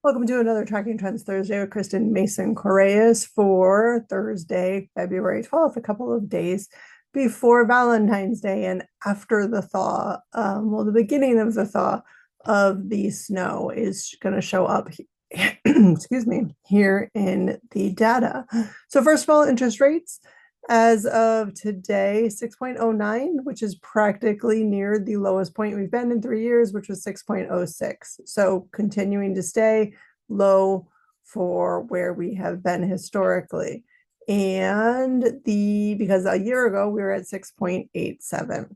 Welcome to another Tracking Trends Thursday with Kristen Mason Coreas for Thursday, February 12th, a couple of days before Valentine's Day and after the thaw. The beginning of the thaw of the snow is going to show up, excuse me, here in the data. So first of all, interest rates. As of today, 6.09, which is practically near the lowest point we've been in 3 years, which was 6.06. So continuing to stay low for where we have been historically. And because a year ago we were at 6.87.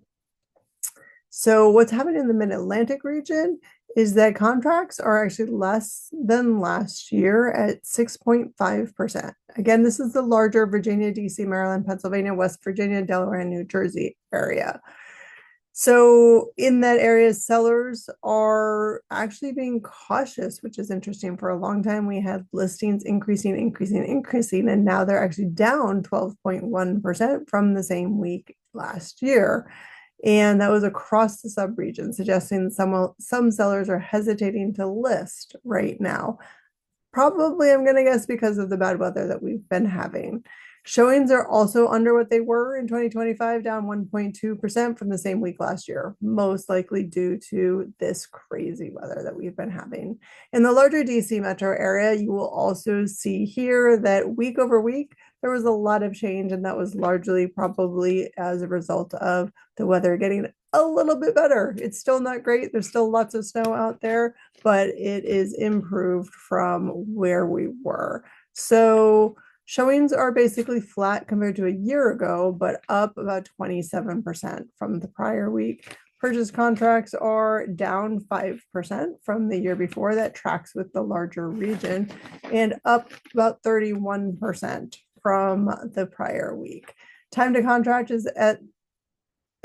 So what's happening in the Mid-Atlantic region is that contracts are actually less than last year at 6.5%. Again, this is the larger Virginia, DC, Maryland, Pennsylvania, West Virginia, Delaware, and New Jersey area. So in that area, sellers are actually being cautious, which is interesting. For a long time, we had listings increasing, and now they're actually down 12.1% from the same week last year. And that was across the subregion, suggesting some sellers are hesitating to list right now. Probably, I'm going to guess, because of the bad weather that we've been having. Showings are also under what they were in 2025, down 1.2% from the same week last year, most likely due to this crazy weather that we've been having. In the larger DC metro area, you will also see here that week over week, there was a lot of change, and that was largely probably as a result of the weather getting a little bit better. It's still not great. There's still lots of snow out there, but it is improved from where we were. So showings are basically flat compared to a year ago, but up about 27% from the prior week. Purchase contracts are down 5% from the year before. That tracks with the larger region, and up about 31% from the prior week. Time to contract is at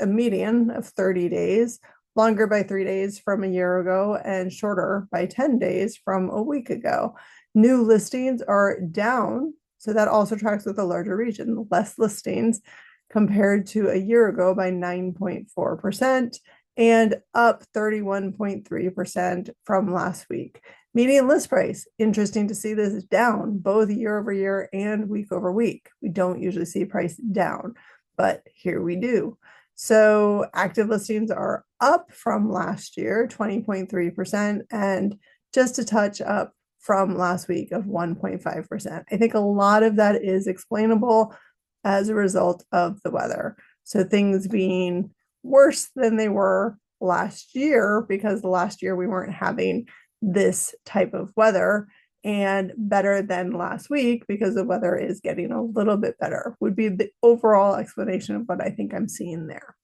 a median of 30 days, longer by 3 days from a year ago, and shorter by 10 days from a week ago. New listings are down, so that also tracks with the larger region, less listings compared to a year ago by 9.4% and up 31.3% from last week. Median list price, interesting to see this is down both year over year and week over week. We don't usually see price down, but here we do. So active listings are up from last year, 20.3%, and just a touch up from last week of 1.5%. I think a lot of that is explainable as a result of the weather. So things being worse than they were last year, because last year we weren't having this type of weather, and better than last week because the weather is getting a little bit better, would be the overall explanation of what I think I'm seeing there.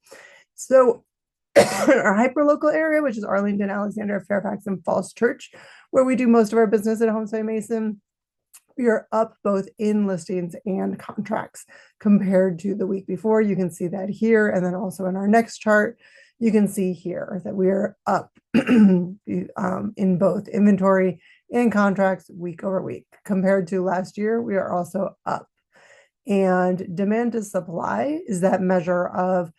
So our hyperlocal area, which is Arlington, Alexandria, Fairfax, and Falls Church, where we do most of our business at Homes by Mason, we are up both in listings and contracts compared to the week before. You can see that here, and then also in our next chart, you can see here that we are up in both inventory and contracts week over week. Compared to last year, we are also up. And demand to supply is that measure of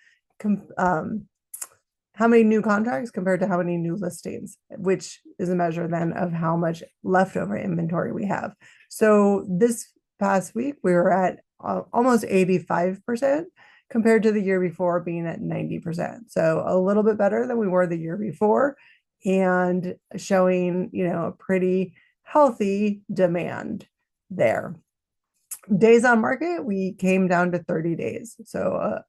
how many new contracts compared to how many new listings, which is a measure then of how much leftover inventory we have. So this past week, we were at almost 85% compared to the year before being at 90%. So a little bit better than we were the year before, and showing, a pretty healthy demand there. Days on market, we came down to 30 days. So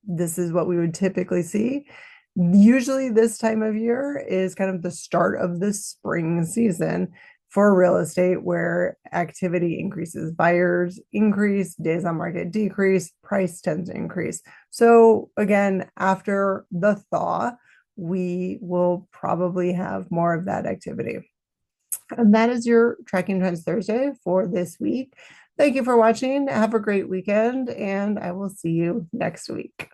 this is what we would typically see. Usually this time of year is kind of the start of the spring season for real estate, where activity increases, buyers increase, days on market decrease, price tends to increase. So again, after the thaw, we will probably have more of that activity. And that is your Tracking Trends Thursday for this week. Thank you for watching. Have a great weekend, and I will see you next week.